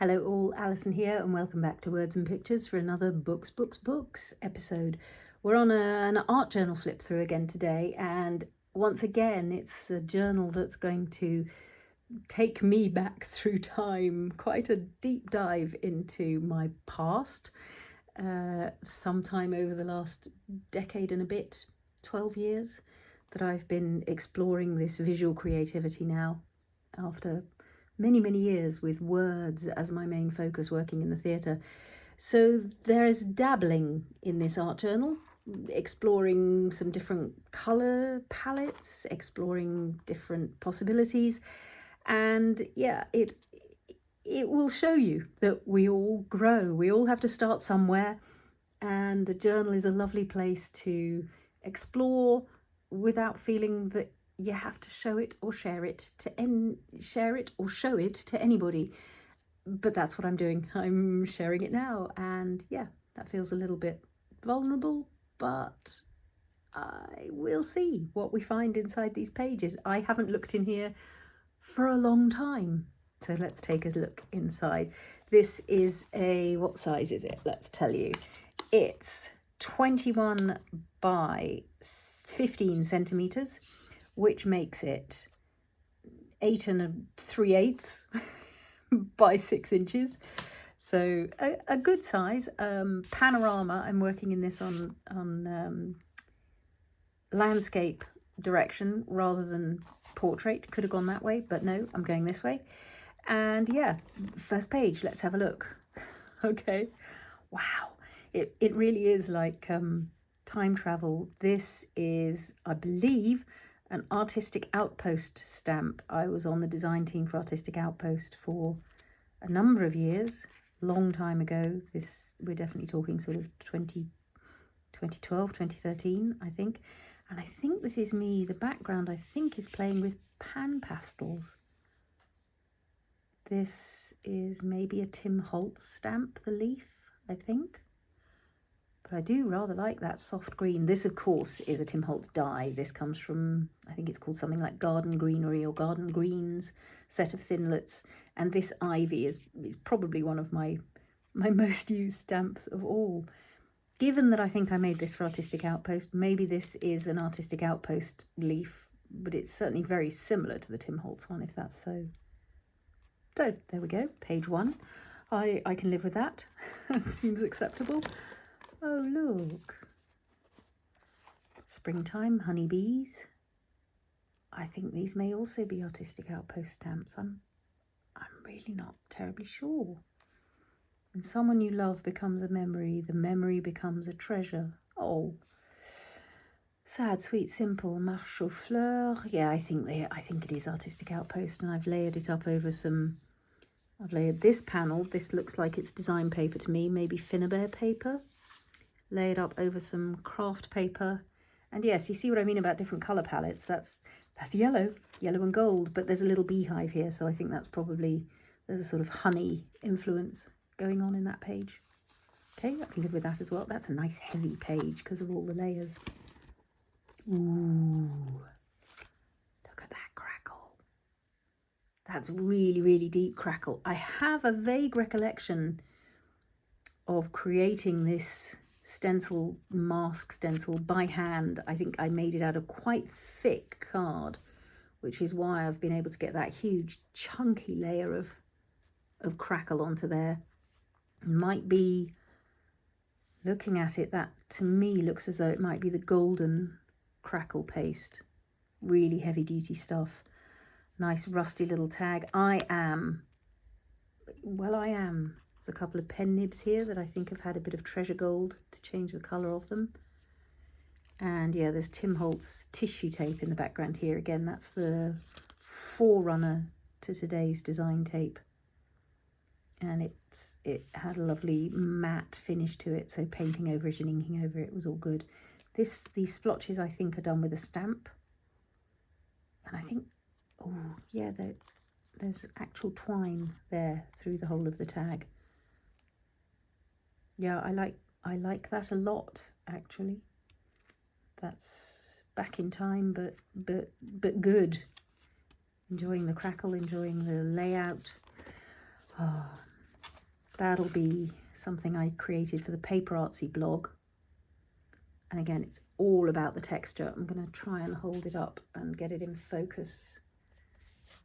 Hello all, Alison here, and welcome back to Words and Pictures for another Books episode. We're on an art journal flip through again today, and once again it's a journal that's going to take me back through time, quite a deep dive into my past, sometime over the last decade and a bit, 12 years, that I've been exploring this visual creativity now, after many years with words as my main focus, working in the theatre. So there is dabbling in this art journal, exploring some different colour palettes, exploring different possibilities, and yeah, it will show you that we all grow, we all have to start somewhere, and a journal is a lovely place to explore without feeling that you have to show it or show it to anybody. But that's what I'm doing. I'm sharing it now, and yeah, that feels a little bit vulnerable, but I will see what we find inside these pages. I haven't looked in here for a long time, so let's take a look inside. This is what size is it? Let's tell you. It's 21 by 15 centimeters, which makes it 8 3/8 by 6 inches. So a good size. Panorama, I'm working in this on landscape direction rather than portrait. Could have gone that way, but no, I'm going this way. And yeah, first page, let's have a look. Okay, wow, it really is like time travel. This is, I believe, an Artistic Outpost stamp. I was on the design team for Artistic Outpost for a number of years, long time ago. We're definitely talking sort of 2012, 2013, I think. And I think this is me. The background, I think, is playing with pan pastels. This is maybe a Tim Holtz stamp, the leaf, I think. But I do rather like that soft green. This, of course, is a Tim Holtz die. This comes from, I think it's called something like Garden Greenery or Garden Greens set of thinlits. And this ivy is probably one of my most used stamps of all. Given that I think I made this for Artistic Outpost, maybe this is an Artistic Outpost leaf, but it's certainly very similar to the Tim Holtz one, if that's so. So there we go, page 1. I can live with that. Seems acceptable. Oh, look. Springtime, honeybees. I think these may also be Artistic Outpost stamps. I'm really not terribly sure. When someone you love becomes a memory, the memory becomes a treasure. Oh, sad, sweet, simple, marche aux fleurs. Yeah, I think it is Artistic Outpost, and I've layered it up over I've layered this panel. This looks like it's design paper to me, maybe Finnabair paper. Layered up over some craft paper. And yes, you see what I mean about different colour palettes. That's yellow and gold, but there's a little beehive here, so I think that's probably, there's a sort of honey influence going on in that page. Okay, I can live with that as well. That's a nice heavy page because of all the layers. Ooh, look at that crackle. That's really deep crackle. I have a vague recollection of creating this stencil, mask stencil, by hand. I think I made it out of quite thick card, which is why I've been able to get that huge chunky layer of crackle onto there. Might be, looking at it, that to me looks as though it might be the golden crackle paste. Really heavy duty stuff. Nice rusty little tag. I am. There's a couple of pen nibs here that I think have had a bit of treasure gold to change the colour of them. And yeah, there's Tim Holtz tissue tape in the background here. Again, that's the forerunner to today's design tape. And it had a lovely matte finish to it, so painting over it and inking over it was all good. These splotches, I think, are done with a stamp. And I think, oh yeah, there's actual twine there through the whole of the tag. Yeah, I like that a lot, actually. That's back in time, but good. Enjoying the crackle, enjoying the layout. Oh, That'll be something I created for the Paper Artsy blog. And again, it's all about the texture. I'm going to try and hold it up and get it in focus.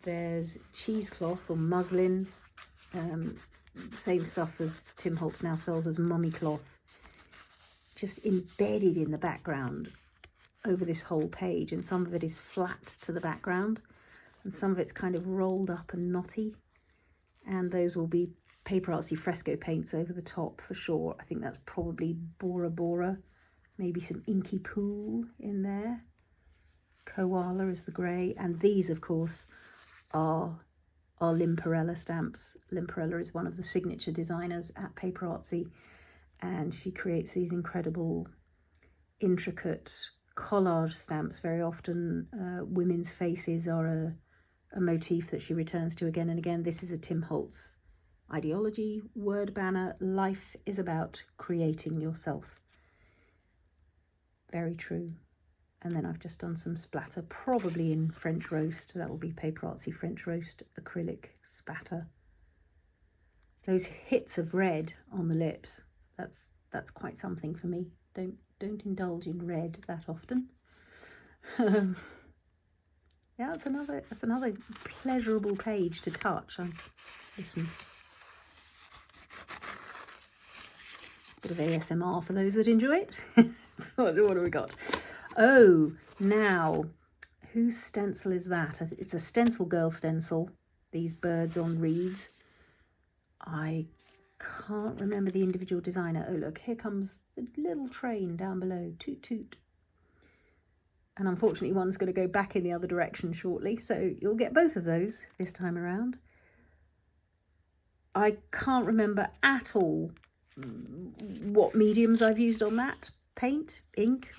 There's cheesecloth or muslin, same stuff as Tim Holtz now sells as mummy cloth, just embedded in the background over this whole page, and some of it is flat to the background and some of it's kind of rolled up and knotty, and those will be Paper Artsy fresco paints over the top for sure. I think that's probably Bora Bora, maybe some Inky Pool in there. Koala is the grey, and these of course are Limperella stamps. Limperella is one of the signature designers at Paper Artsy, and she creates these incredible intricate collage stamps. Very often women's faces are a motif that she returns to again and again. This is a Tim Holtz ideology word banner. Life is about creating yourself. Very true. And then I've just done some splatter, probably in French Roast. That will be Paper Artsy French Roast acrylic spatter. Those hits of red on the lips, that's quite something for me. Don't indulge in red that often. Yeah, that's another pleasurable page to touch. Listen. Bit of ASMR for those that enjoy it. So what do we got? Oh, now, whose stencil is that? It's a Stencil Girl stencil, these birds on reeds. I can't remember the individual designer. Oh, look, here comes the little train down below. Toot, toot. And unfortunately, one's going to go back in the other direction shortly, so you'll get both of those this time around. I can't remember at all what mediums I've used on that. Paint, ink.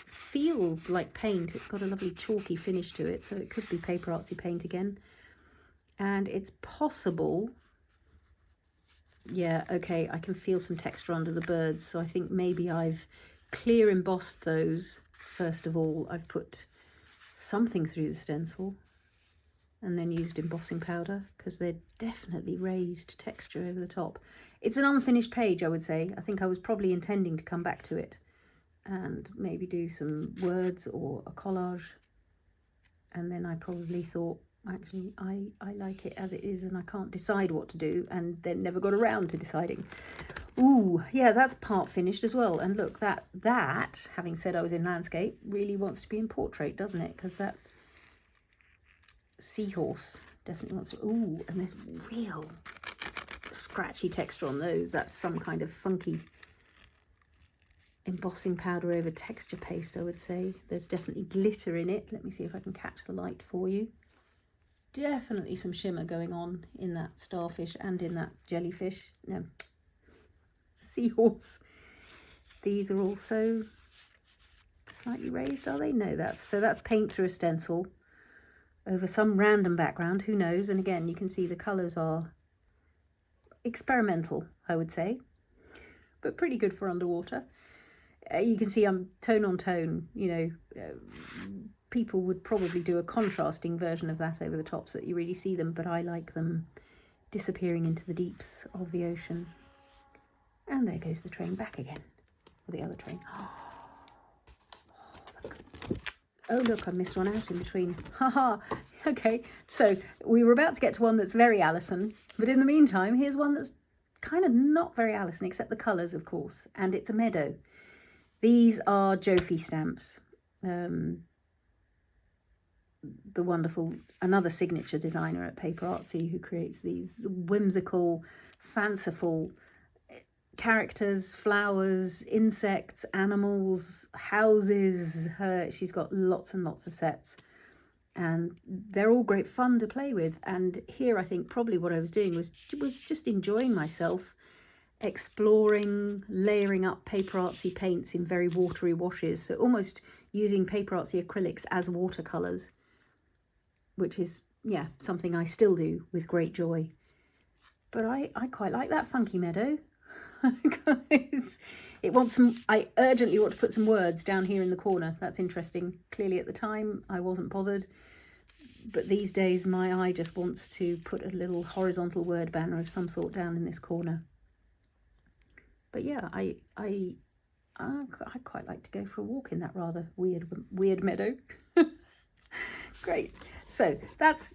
Feels like paint. It's got a lovely chalky finish to it, so it could be Paper Artsy paint again. And it's possible, yeah, okay, I can feel some texture under the birds, so I think maybe I've clear embossed those. First of all, I've put something through the stencil and then used embossing powder, because they're definitely raised texture over the top. It's an unfinished page, I would say. I think I was probably intending to come back to it and maybe do some words or a collage, and then I probably thought, actually I like it as it is and I can't decide what to do, and then never got around to deciding. Ooh, yeah, that's part finished as well. And look, that having said I was in landscape, really wants to be in portrait, doesn't it? Because that seahorse definitely wants to. Ooh, and there's real scratchy texture on those. That's some kind of funky embossing powder over texture paste, I would say. There's definitely glitter in it. Let me see if I can catch the light for you. Definitely some shimmer going on in that starfish and in that jellyfish. No, seahorse. These are also slightly raised, are they? No, that's paint through a stencil over some random background, who knows. And again, you can see the colours are experimental, I would say, but pretty good for underwater. You can see I'm tone on tone, you know. People would probably do a contrasting version of that over the top so that you really see them, but I like them disappearing into the deeps of the ocean. And there goes the train back again, or the other train. Oh, look, I missed one out in between. Haha. Okay, so we were about to get to one that's very Alison, but in the meantime, here's one that's kind of not very Alison, except the colours, of course, and it's a meadow. These are Jofi stamps, the wonderful, another signature designer at Paper Artsy, who creates these whimsical, fanciful characters, flowers, insects, animals, houses. She's got lots and lots of sets, and they're all great fun to play with. And here I think probably what I was doing was just enjoying myself, exploring, layering up Paper Artsy paints in very watery washes, so almost using Paper Artsy acrylics as watercolours, which is, yeah, something I still do with great joy. But I quite like that funky meadow. It wants some. I urgently want to put some words down here in the corner. That's interesting. Clearly at the time I wasn't bothered. but these days my eye just wants to put a little horizontal word banner of some sort down in this corner. But yeah, I quite like to go for a walk in that rather weird meadow. Great. So that's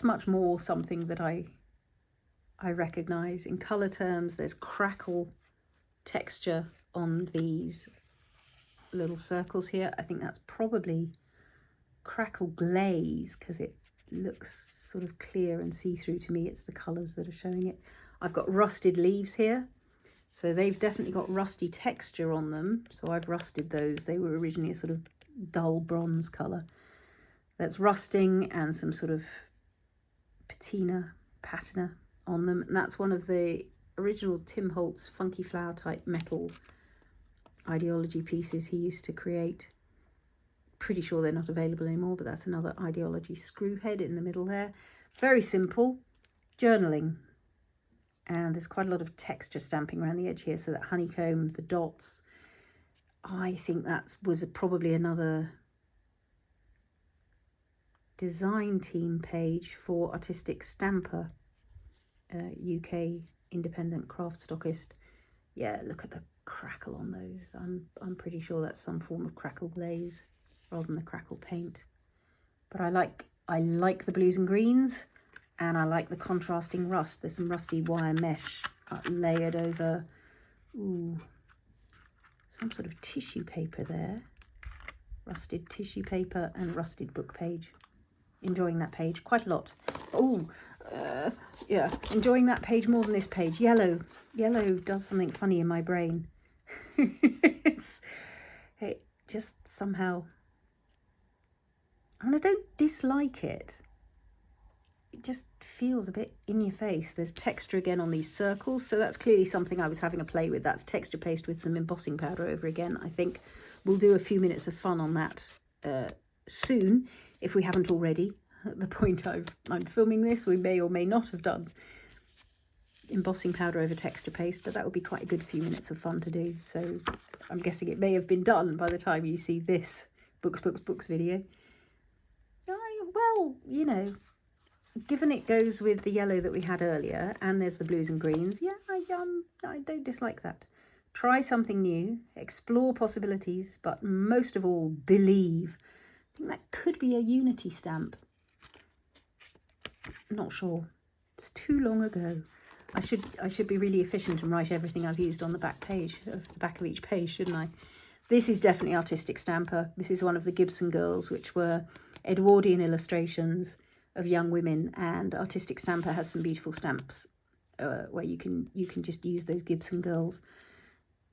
much more something that I recognize in color terms. There's crackle texture on these little circles here. I think that's probably crackle glaze because it looks sort of clear and see-through to me. It's the colors that are showing it. I've got rusted leaves here, so they've definitely got rusty texture on them, so I've rusted those. They were originally a sort of dull bronze color. That's rusting and some sort of patina on them, and that's one of the original Tim Holtz funky flower type metal ideology pieces he used to create. Pretty sure they're not available anymore, but that's another ideology screw head in the middle there. Very simple journaling, and there's quite a lot of texture stamping around the edge here, so that honeycomb, the dots, I think that was probably another design team page for Artistic Stamper, UK independent craft stockist. Yeah, look at the crackle on those. I'm pretty sure that's some form of crackle glaze rather than the crackle paint. But I like the blues and greens, and I like the contrasting rust. There's some rusty wire mesh layered over some sort of tissue paper there. Rusted tissue paper and rusted book page. Enjoying that page quite a lot. Yeah, enjoying that page more than this page. Yellow does something funny in my brain. It just somehow, I mean, I don't dislike it. It just feels a bit in your face. There's texture again on these circles, so that's clearly something I was having a play with. That's texture paste with some embossing powder over again. I think we'll do a few minutes of fun on that soon, if we haven't already. At the point I'm filming this, we may or may not have done embossing powder over texture paste, but that would be quite a good few minutes of fun to do. So I'm guessing it may have been done by the time you see this books video. Well, you know, given it goes with the yellow that we had earlier, and there's the blues and greens, yeah, I don't dislike that. Try something new, explore possibilities, but most of all, believe. I think that could be a Unity stamp. Not sure. It's too long ago. I should be really efficient and write everything I've used on the back of each page, shouldn't I? This is definitely Artistic Stamper. This is one of the Gibson Girls, which were Edwardian illustrations of young women, and Artistic Stamper has some beautiful stamps where you can just use those Gibson Girls.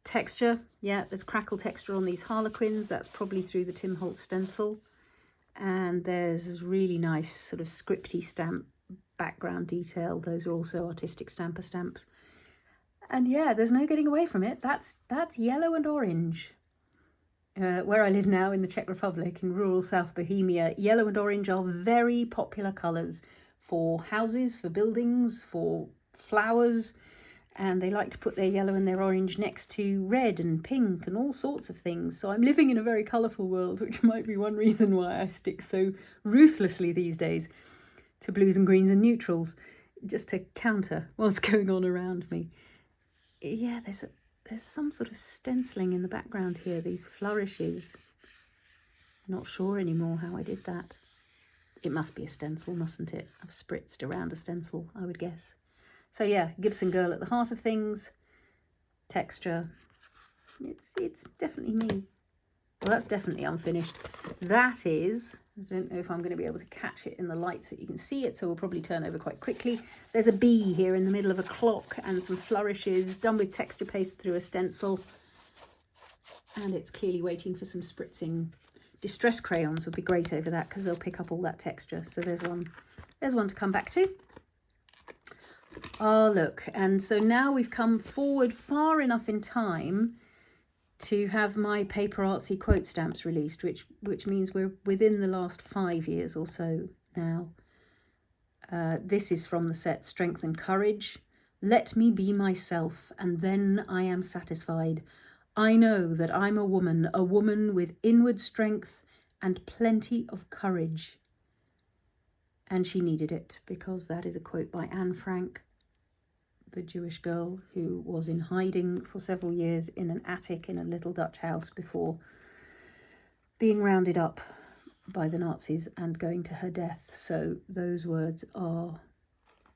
Texture, yeah, there's crackle texture on these harlequins. That's probably through the Tim Holtz stencil. And there's this really nice sort of scripty stamp background detail. Those are also Artistic Stamper stamps. And yeah, there's no getting away from it. That's yellow and orange. Where I live now in the Czech Republic, in rural South Bohemia, yellow and orange are very popular colours for houses, for buildings, for flowers, and they like to put their yellow and their orange next to red and pink and all sorts of things. So I'm living in a very colourful world, which might be one reason why I stick so ruthlessly these days to blues and greens and neutrals, just to counter what's going on around me. Yeah, there's some sort of stenciling in the background here, these flourishes. Not sure anymore how I did that. It must be a stencil, mustn't it? I've spritzed around a stencil, I would guess. So yeah, Gibson Girl at the heart of things. Texture. It's definitely me. Well, that's definitely unfinished. That is, I don't know if I'm going to be able to catch it in the light so you can see it, so we'll probably turn over quite quickly. There's a bee here in the middle of a clock and some flourishes done with texture paste through a stencil. And it's clearly waiting for some spritzing. Distress crayons would be great over that because they'll pick up all that texture. So there's one to come back to. Oh, look. And so now we've come forward far enough in time to have my paper artsy quote stamps released, which means we're within the last 5 years or so now. This is from the set Strength and Courage. Let me be myself, and then I am satisfied. I know that I'm a woman with inward strength and plenty of courage. And she needed it, because that is a quote by Anne Frank, the Jewish girl who was in hiding for several years in an attic in a little Dutch house before being rounded up by the Nazis and going to her death. So those words are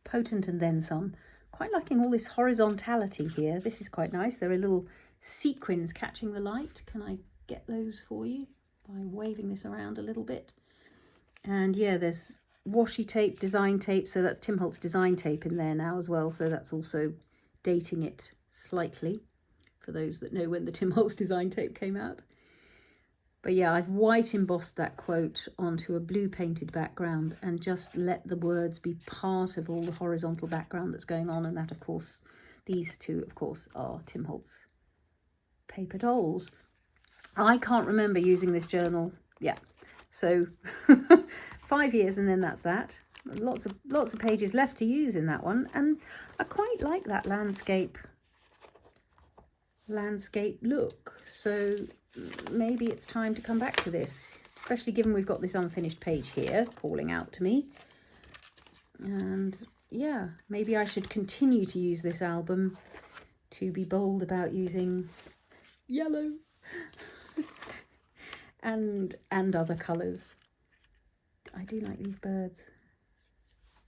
potent and then some. Quite liking all this horizontality here. This is quite nice. There are little sequins catching the light. Can I get those for you by waving this around a little bit? And yeah, there's washi tape, design tape, so that's Tim Holtz design tape in there now as well, so that's also dating it slightly for those that know when the Tim Holtz design tape came out. But yeah, I've white embossed that quote onto a blue painted background and just let the words be part of all the horizontal background that's going on. And that, of course, these two, of course, are Tim Holtz paper dolls. I can't remember using this journal. Yeah, so 5 years and then that's that. Lots of pages left to use in that one, and I quite like that landscape look. So maybe it's time to come back to this, especially given we've got this unfinished page here calling out to me. And yeah, maybe I should continue to use this album to be bold about using yellow and other colours. I do like these birds,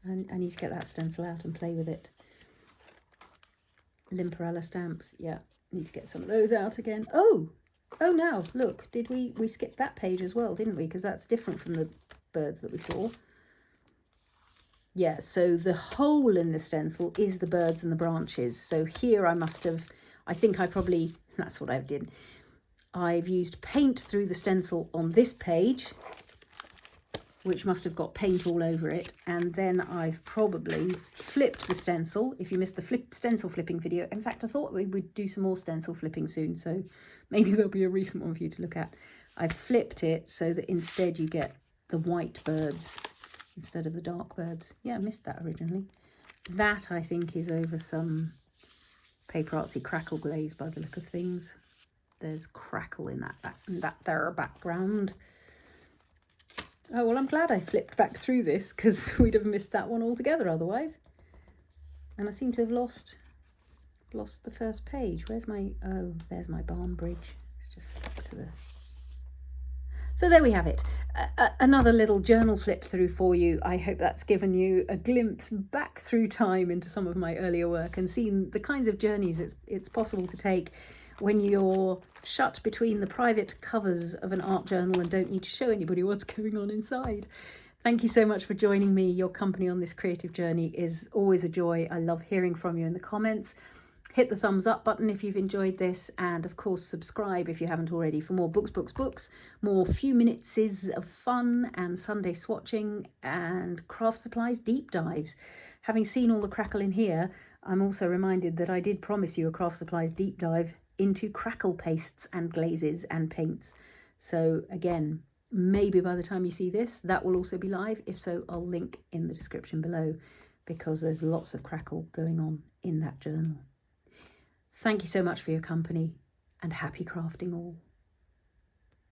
and I need to get that stencil out and play with it. Limperella stamps, yeah, need to get some of those out again. Oh now look, did we skip that page as well, didn't we? Because that's different from the birds that we saw. Yeah, so the hole in the stencil is the birds and the branches. So here I think I probably, that's what I did. I've used paint through the stencil on this page, which must have got paint all over it, and then I've probably flipped the stencil. If you missed the stencil flipping video, in fact I thought we would do some more stencil flipping soon, so maybe there'll be a recent one for you to look at. I've flipped it so that instead you get the white birds instead of the dark birds. Yeah, I missed that originally. That I think is over some Paper Artsy crackle glaze by the look of things. There's crackle in that there background. Oh, well, I'm glad I flipped back through this, because we'd have missed that one altogether otherwise. And I seem to have lost the first page. Where's my, oh, there's my barn bridge. It's just stuck to the... So there we have it. Another little journal flip through for you. I hope that's given you a glimpse back through time into some of my earlier work and seen the kinds of journeys it's possible to take when you're shut between the private covers of an art journal and don't need to show anybody what's going on inside. Thank you so much for joining me. Your company on this creative journey is always a joy. I love hearing from you in the comments. Hit the thumbs up button if you've enjoyed this, and of course subscribe if you haven't already for more books, more few minutes of fun and Sunday swatching and craft supplies deep dives. Having seen all the crackle in here, I'm also reminded that I did promise you a craft supplies deep dive into crackle pastes and glazes and paints. So again, maybe by the time you see this, that will also be live. If so, I'll link in the description below, because there's lots of crackle going on in that journal. Thank you so much for your company, and happy crafting all.